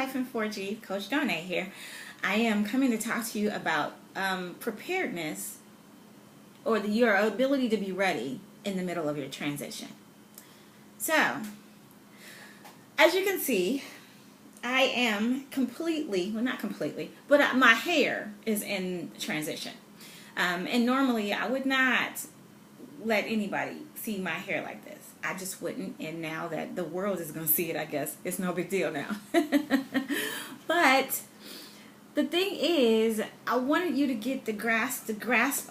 Life in 4G, Coach Donay here. I am coming to talk to you about preparedness, or your ability to be ready in the middle of your transition. So, as you can see, I am completely, well, not completely, but my hair is in transition. And normally I would not let anybody see my hair like this. I just wouldn't. And now that the world is going to see it, I guess it's no big deal now. But the thing is, I wanted you to get the grasp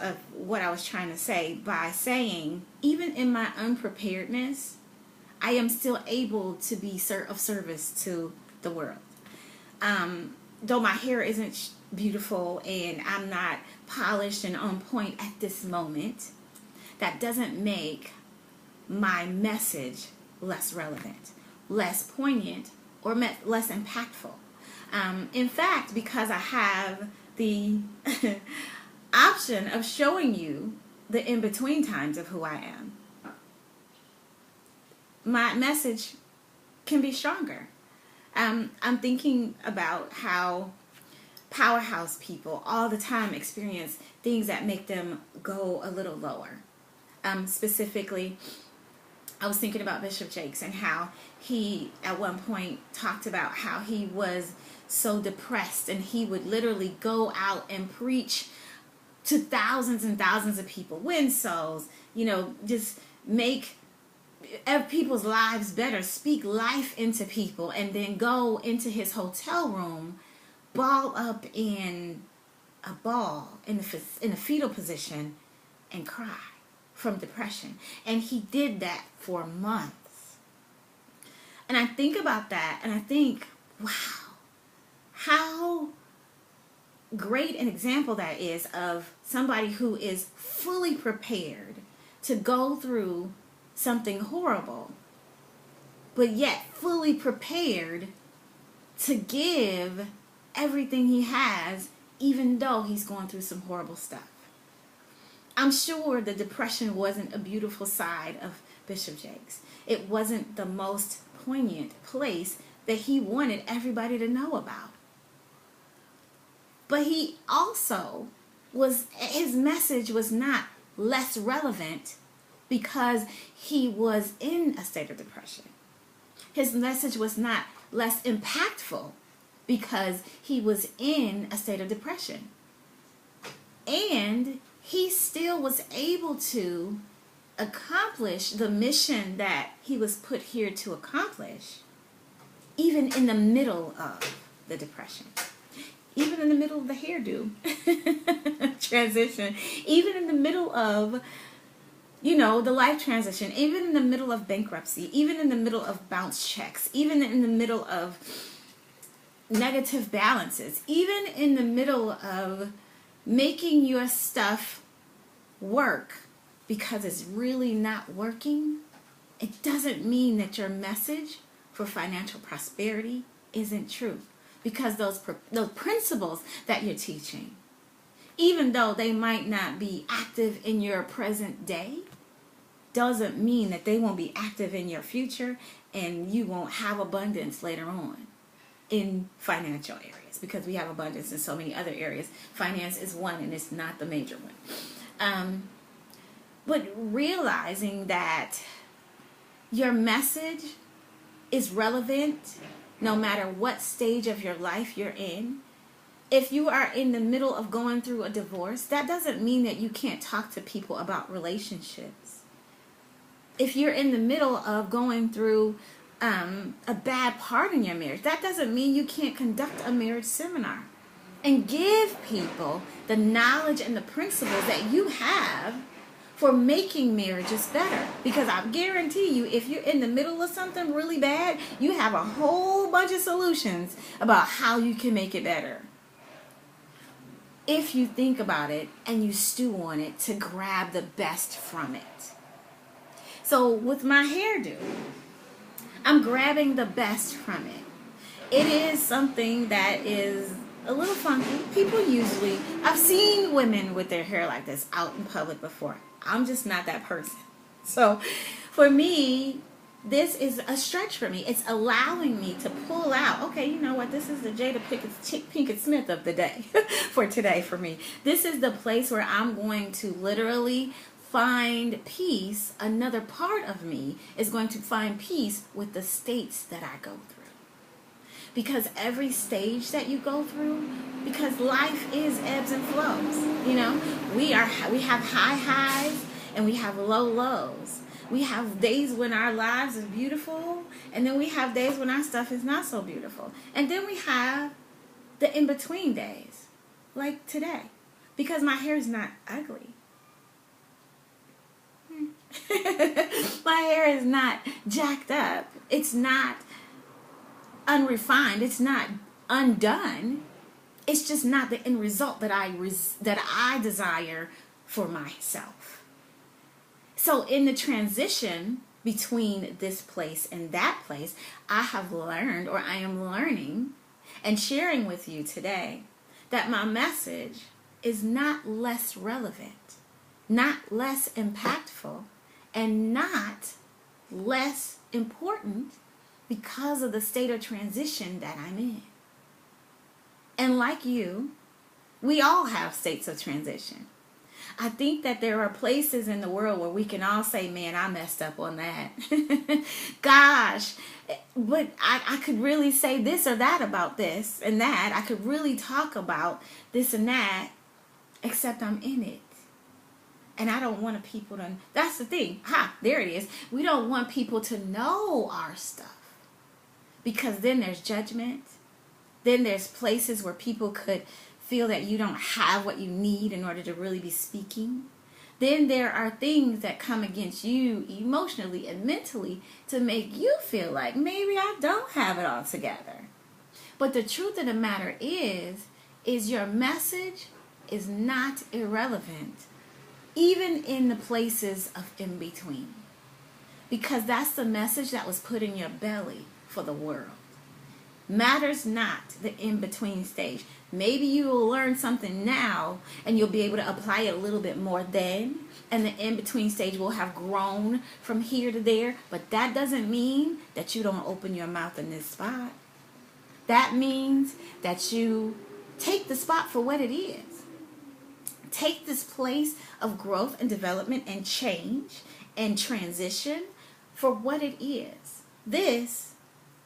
of what I was trying to say by saying, even in my unpreparedness, I am still able to be of service to the world. Though my hair isn't beautiful and I'm not polished and on point at this moment, that doesn't make my message less relevant, less poignant, or less impactful. In fact, because I have the option of showing you the in-between times of who I am, my message can be stronger. I'm thinking about how powerhouse people all the time experience things that make them go a little lower. Specifically, I was thinking about Bishop Jakes and how he at one point talked about how he was so depressed and he would literally go out and preach to thousands and thousands of people, win souls, just make people's lives better, speak life into people, and then go into his hotel room, ball up in a ball in a fetal position, and cry from depression. And he did that for months. And I think about that and I think, wow, how great an example that is of somebody who is fully prepared to go through something horrible, but yet fully prepared to give everything he has, even though he's going through some horrible stuff. I'm sure the depression wasn't a beautiful side of Bishop Jakes. It wasn't the most poignant place that he wanted everybody to know about. But he also his message was not less relevant because he was in a state of depression. His message was not less impactful because he was in a state of depression. And he still was able to accomplish the mission that he was put here to accomplish, even in the middle of the depression, even in the middle of the hairdo transition, even in the middle of the life transition, even in the middle of bankruptcy, even in the middle of bounce checks, even in the middle of negative balances, even in the middle of making your stuff work because it's really not working, it doesn't mean that your message for financial prosperity isn't true. Because those principles that you're teaching, even though they might not be active in your present day, doesn't mean that they won't be active in your future and you won't have abundance later on in financial areas, because we have abundance in so many other areas. Finance is one, and it's not the major one. But realizing that your message is relevant no matter what stage of your life you're in. If you are in the middle of going through a divorce, that doesn't mean that you can't talk to people about relationships. If you're in the middle of going through a bad part in your marriage, that doesn't mean you can't conduct a marriage seminar and give people the knowledge and the principles that you have for making marriages better. Because I guarantee you, if you're in the middle of something really bad, you have a whole bunch of solutions about how you can make it better, if you think about it and you stew on it to grab the best from it. So with my hairdo, I'm grabbing the best from it. It is something that is a little funky. People usually, I've seen women with their hair like this out in public before. I'm just not that person. So for me, this is a stretch for me. It's allowing me to pull out, okay, you know what? This is the Jada Pinkett Smith of the day for today for me. This is the place where I'm going to literally find peace. Another part of me is going to find peace with the states that I go through. Because every stage that you go through, because life is ebbs and flows, you know, we have high highs and we have low lows. We have days when our lives are beautiful, and then we have days when our stuff is not so beautiful. And then we have the in-between days, like today, because my hair is not ugly. My hair is not jacked up. It's not unrefined. It's not undone. It's just not the end result that I desire for myself. So in the transition between this place and that place, I have learned, or I am learning and sharing with you today, that my message is not less relevant, not less impactful, and not less important because of the state of transition that I'm in. And like you, we all have states of transition. I think that there are places in the world where we can all say, man, I messed up on that. Gosh, but I could really say this or that about this and that. I could really talk about this and that, except I'm in it. And I don't want people to, that's the thing. There it is. We don't want people to know our stuff. Because then there's judgment. Then there's places where people could feel that you don't have what you need in order to really be speaking. Then there are things that come against you emotionally and mentally to make you feel like maybe I don't have it all together. But the truth of the matter is your message is not irrelevant, even in the places of in between. Because that's the message that was put in your belly for the world. Matters not the in-between stage. Maybe you will learn something now and you'll be able to apply it a little bit more then, and the in-between stage will have grown from here to there, but that doesn't mean that you don't open your mouth in this spot. That means that you take the spot for what it is. Take this place of growth and development and change and transition for what it is. This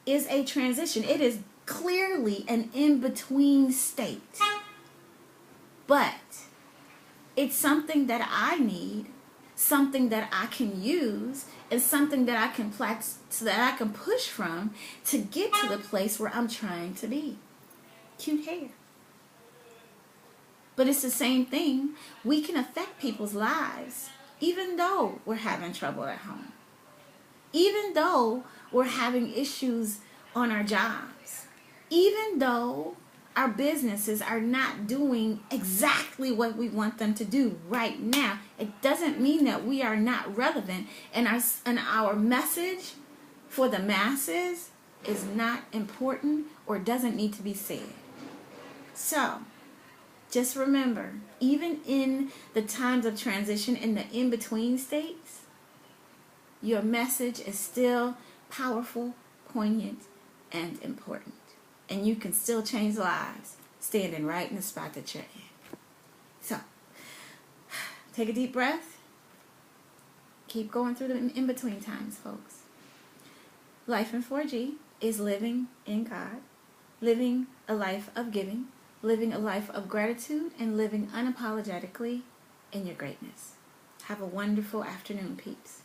is a transition. It is clearly an in-between state. But it's something that I need, something that I can use, and something that I can so that I can push from to get to the place where I'm trying to be. Cute hair. But it's the same thing. We can affect people's lives even though we're having trouble at home. Even though we're having issues on our jobs. Even though our businesses are not doing exactly what we want them to do right now, it doesn't mean that we are not relevant, and our message for the masses is not important or doesn't need to be said. So, just remember, even in the times of transition, in the in-between states, your message is still powerful, poignant, and important. And you can still change lives standing right in the spot that you're in. So, take a deep breath. Keep going through the in-between times, folks. Life in 4G is living in God, living a life of giving, living a life of gratitude, and living unapologetically in your greatness. Have a wonderful afternoon, peeps.